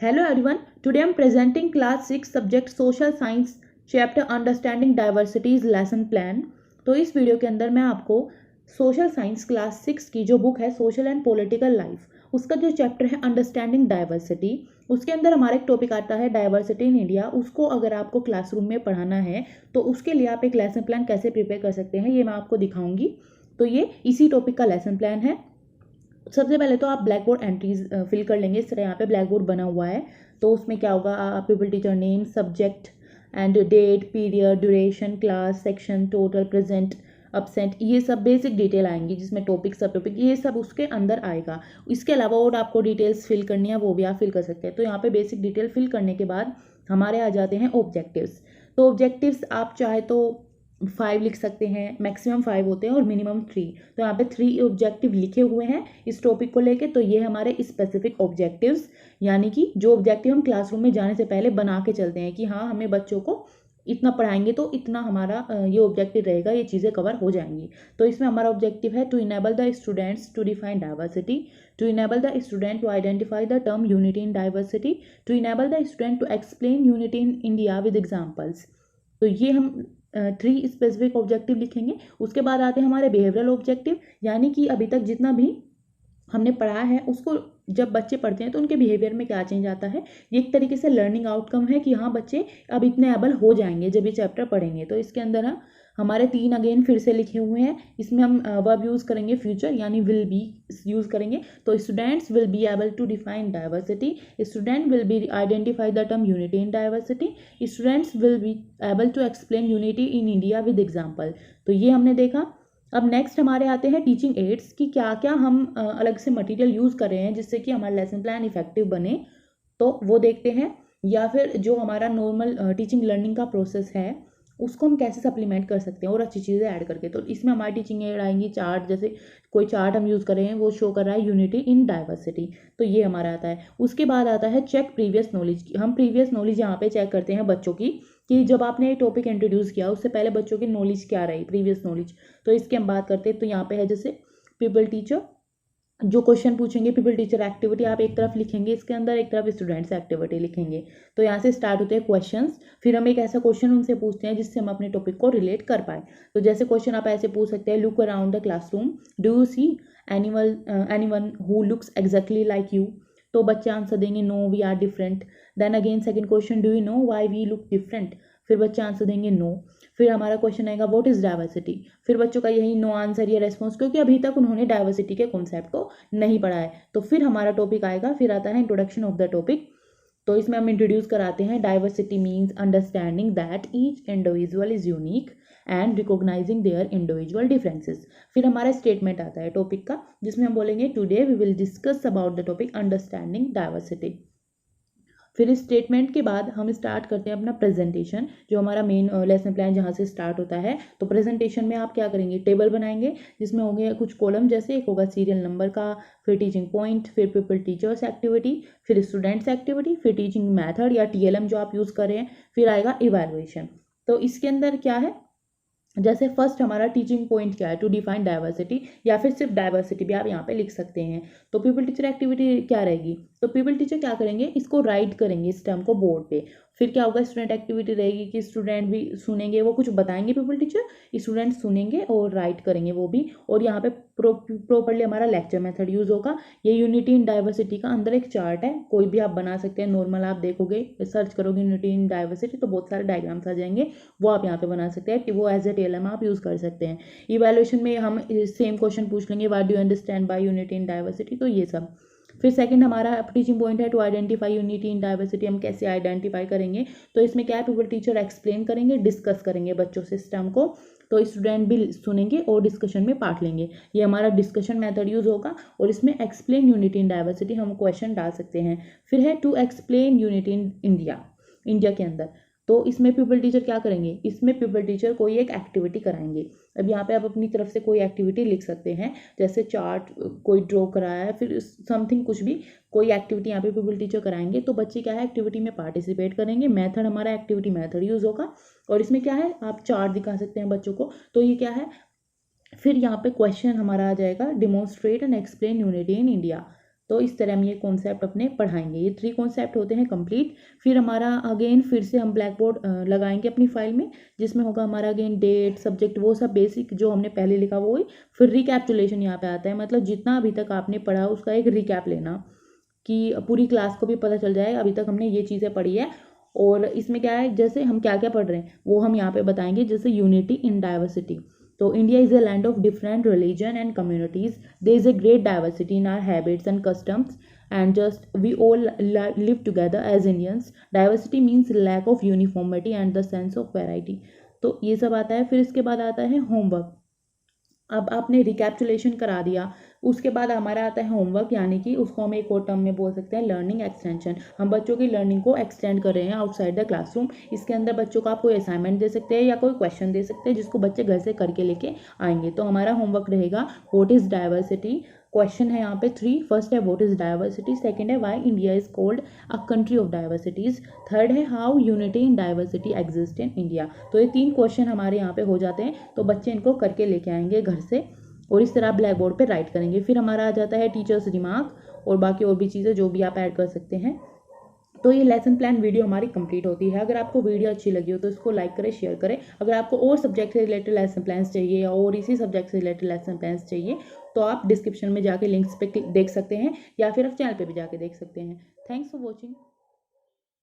Hello everyone, today I am presenting class 6 subject social science chapter understanding diversities lesson plan। तो इस video के अंदर मैं आपको सोशल साइंस क्लास 6 की जो बुक है सोशल एंड पॉलिटिकल लाइफ उसका जो चैप्टर है अंडरस्टैंडिंग डाइवर्सिटी, उसके अंदर हमारा एक टॉपिक आता है डाइवर्सिटी इन इंडिया। उसको अगर आपको क्लासरूम में पढ़ाना है तो उसके लिए आप एक लेसन प्लान कैसे प्रिपेयर कर सकते हैं ये मैं आपको दिखाऊंगी। तो ये इसी टॉपिक का लेसन प्लान है। सबसे पहले तो आप ब्लैक बोर्ड एंट्रीज फिल कर लेंगे। इस तरह यहाँ पे ब्लैक बोर्ड बना हुआ है। तो उसमें क्या होगा, pupil teacher name, subject and date, period, duration, class, section, total, present, absent, ये सब बेसिक डिटेल आएंगी जिसमें टॉपिक सब टॉपिक ये सब उसके अंदर आएगा। इसके अलावा और आपको डिटेल्स फिल करनी है वो भी आप फिल कर सकते हैं। तो यहाँ पे बेसिक डिटेल फिल करने के बाद हमारे आ जाते हैं ऑब्जेक्टिव्स। तो ऑब्जेक्टिव्स आप चाहे तो 5 लिख सकते हैं, मैक्सिमम 5 होते हैं और मिनिमम 3। तो यहाँ पे 3 ऑब्जेक्टिव लिखे हुए हैं इस टॉपिक को लेके। तो ये हमारे स्पेसिफिक ऑब्जेक्टिव्स, यानी कि जो ऑब्जेक्टिव हम क्लासरूम में जाने से पहले बना के चलते हैं कि हाँ हमें बच्चों को इतना पढ़ाएंगे तो इतना हमारा ये ऑब्जेक्टिव रहेगा, ये चीज़ें कवर हो जाएंगी। तो इसमें हमारा ऑब्जेक्टिव है to enable the students to define diversity, to enable the student to identify the term unity in diversity, to enable the student to explain unity in India with examples. तो ये हम 3 specific objective लिखेंगे। उसके बाद आते हैं हमारे behavioural objective, यानी कि अभी तक जितना भी हमने पढ़ा है उसको जब बच्चे पढ़ते हैं तो उनके बिहेवियर में क्या चेंज आता है। ये एक तरीके से लर्निंग आउटकम है कि हाँ बच्चे अब इतने एबल हो जाएंगे जब ये चैप्टर पढ़ेंगे। तो इसके अंदर हम हमारे 3 अगेन फिर से लिखे हुए हैं। इसमें हम वर्ब यूज़ करेंगे फ्यूचर, यानी विल बी यूज़ करेंगे। तो students will be able to define diversity, student will be identify the term unity in diversity, students will be able to explain unity in India with example. तो ये हमने देखा। अब next हमारे आते हैं टीचिंग एड्स कि क्या क्या हम अलग से मटेरियल यूज़ कर रहे हैं जिससे कि हमारा लेसन प्लान इफेक्टिव बने। तो वो देखते हैं। या फिर जो हमारा नॉर्मल टीचिंग लर्निंग का प्रोसेस है उसको हम कैसे सप्लीमेंट कर सकते हैं और अच्छी चीज़ें ऐड करके। तो इसमें हमारी टीचिंग एड आएंगी चार्ट, जैसे कोई चार्ट हम यूज़ कर रहे हैं वो शो कर रहा है यूनिटी इन डाइवर्सिटी। तो ये हमारा आता है। उसके बाद आता है चेक प्रीवियस नॉलेज। हम प्रीवियस नॉलेज यहाँ पे चेक करते हैं बच्चों की कि जब आपने ये टॉपिक इंट्रोड्यूस किया उससे पहले बच्चों की नॉलेज क्या रही, प्रीवियस नॉलेज। तो इसकी हम बात करते हैं। तो यहाँ पे है जैसे पीपल टीचर, जो क्वेश्चन पूछेंगे पीपल टीचर एक्टिविटी आप एक तरफ लिखेंगे, इसके अंदर एक तरफ स्टूडेंट्स एक्टिविटी लिखेंगे। तो यहाँ से स्टार्ट होते हैं क्वेश्चंस। फिर हम एक ऐसा क्वेश्चन उनसे पूछते हैं जिससे हम अपने टॉपिक को रिलेट कर पाए। तो जैसे क्वेश्चन आप ऐसे पूछ सकते हैं, look around the classroom, do you see anyone who looks exactly like you. तो बच्चे आंसर देंगे no we are different. Then again second question, do you know why we look different. फिर बच्चे आंसर देंगे नो। फिर हमारा question आएगा what is diversity. फिर बच्चों का यही नो आंसर या रेस्पॉन्स, क्योंकि अभी तक उन्होंने डाइवर्सिटी के कॉन्सेप्ट को नहीं पढ़ा है। तो फिर हमारा टॉपिक आएगा, फिर आता है इंट्रोडक्शन ऑफ द टॉपिक। तो इसमें हम इंट्रोड्यूस कराते हैं diversity means understanding that each individual is unique and recognising their individual differences. फिर हमारा स्टेटमेंट आता है टॉपिक का जिसमें हम बोलेंगे today we will discuss about the topic understanding diversity. फिर इस स्टेटमेंट के बाद हम स्टार्ट करते हैं अपना प्रेजेंटेशन, जो हमारा मेन लेसन प्लान जहाँ से स्टार्ट होता है। तो प्रेजेंटेशन में आप क्या करेंगे, टेबल बनाएंगे जिसमें होंगे कुछ कॉलम, जैसे एक होगा सीरियल नंबर का, फिर टीचिंग पॉइंट, फिर पीपल टीचर्स एक्टिविटी, फिर स्टूडेंट्स एक्टिविटी, फिर टीचिंग मैथड या TLM जो आप यूज़ कर रहे हैं, फिर आएगा इवैल्यूएशन। तो इसके अंदर क्या है, जैसे फर्स्ट हमारा टीचिंग पॉइंट क्या है, टू डिफाइन डाइवर्सिटी, या फिर सिर्फ डाइवर्सिटी भी आप यहाँ पे लिख सकते हैं। तो पीपल टीचर एक्टिविटी क्या रहेगी, तो पीपल टीचर क्या करेंगे, इसको राइट करेंगे इस टर्म को बोर्ड पे। फिर क्या होगा, स्टूडेंट एक्टिविटी रहेगी कि स्टूडेंट भी सुनेंगे, वो कुछ बताएंगे पीपल टीचर, स्टूडेंट सुनेंगे और राइट करेंगे वो भी। और यहाँ पे प्रॉपरली हमारा लेक्चर मेथड यूज होगा। ये यूनिटी इन डाइवर्सिटी का अंदर एक चार्ट है, कोई भी आप बना सकते हैं। नॉर्मल आप देखोगे, सर्च करोगे यूनिटी इन डाइवर्सिटी तो बहुत सारे डायग्राम्स आ जाएंगे, वो आप यहाँ पे बना सकते हैं। वो एज ए TLM आप यूज़ कर सकते हैं। इवैल्यूएशन में हम सेम क्वेश्चन पूछ लेंगे, what do you understand by unity in diversity. तो ये सब। फिर सेकंड हमारा टीचिंग पॉइंट है to identify unity in diversity. हम कैसे आइडेंटिफाई करेंगे, तो इसमें क्या है, पीपल टीचर एक्सप्लेन करेंगे, डिस्कस करेंगे बच्चों से सिस्टम को। तो स्टूडेंट भी सुनेंगे और डिस्कशन में पार्ट लेंगे। ये हमारा डिस्कशन मेथड यूज होगा। और इसमें एक्सप्लेन यूनिटी इन डाइवर्सिटी हम क्वेश्चन डाल सकते हैं। फिर है to explain unity in India के अंदर। तो इसमें पीपल टीचर क्या करेंगे, इसमें पीपल टीचर कोई एक एक्टिविटी कराएंगे। अब यहाँ पे आप अपनी तरफ से कोई एक्टिविटी लिख सकते हैं, जैसे चार्ट कोई ड्रॉ कराया है, फिर समथिंग कुछ भी कोई एक्टिविटी यहाँ पे पीपल टीचर कराएंगे। तो बच्चे क्या है, एक्टिविटी में पार्टिसिपेट करेंगे। मेथड हमारा एक्टिविटी मेथड यूज होगा। और इसमें क्या है, आप चार्ट दिखा सकते हैं बच्चों को। तो ये क्या है, फिर यहाँ पे क्वेश्चन हमारा आ जाएगा, demonstrate and explain unity in India. तो इस तरह हम ये कॉन्सेप्ट अपने पढ़ाएंगे। ये 3 कॉन्सेप्ट होते हैं कंप्लीट। फिर हमारा अगेन फिर से हम ब्लैक बोर्ड लगाएंगे अपनी फाइल में, जिसमें होगा हमारा अगेन डेट, सब्जेक्ट, वो सब बेसिक जो हमने पहले लिखा वो ही। फिर रिकैप्चुलेशन यहाँ पे आता है, मतलब जितना अभी तक आपने पढ़ा उसका एक रिकैप लेना, कि पूरी क्लास को भी पता चल जाए अभी तक हमने ये चीज़ें पढ़ी है। और इसमें क्या है, जैसे हम क्या क्या पढ़ रहे हैं वो हम यहाँ पे बताएंगे। जैसे यूनिटी इन डाइवर्सिटी, तो India is a land of different religion and communities, there is a great diversity in our habits and customs and just we all live together as Indians. Diversity means lack of uniformity and the sense of variety. तो ये सब आता है। फिर इसके बाद आता है होमवर्क। अब आपने रिकैप्चुलेशन करा दिया, उसके बाद हमारा आता है होमवर्क, यानी कि उसको हम एक और टर्म में बोल सकते हैं लर्निंग एक्सटेंशन। हम बच्चों की लर्निंग को एक्सटेंड कर रहे हैं आउटसाइड द क्लासरूम। इसके अंदर बच्चों को आप कोई असाइनमेंट दे सकते हैं या कोई क्वेश्चन दे सकते हैं जिसको बच्चे घर से करके लेके आएंगे। तो हमारा होमवर्क रहेगा व्हाट इज डाइवर्सिटी। क्वेश्चन है यहाँ पे 3। फर्स्ट है व्हाट इज डाइवर्सिटी, सेकंड है why India is called a country of diversities, third है how unity in diversity exist in India. तो ये 3 क्वेश्चन हमारे यहाँ पे हो जाते हैं, तो बच्चे इनको करके लेके आएंगे घर से और इस तरह ब्लैक बोर्ड पर राइट करेंगे। फिर हमारा आ जाता है टीचर्स रिमार्क और बाकी और भी चीज़ें जो भी आप ऐड कर सकते हैं। तो ये लेसन प्लान वीडियो हमारी कंप्लीट होती है। अगर आपको वीडियो अच्छी लगी हो तो इसको लाइक करें, शेयर करें। अगर आपको और सब्जेक्ट से रिलेटेड लेसन प्लान्स चाहिए या और इसी सब्जेक्ट से रिलेटेड लेसन प्लान्स चाहिए तो आप डिस्क्रिप्शन में जाके लिंक्स पे देख सकते हैं या फिर आप चैनल पे भी जाके देख सकते हैं। Thanks for watching.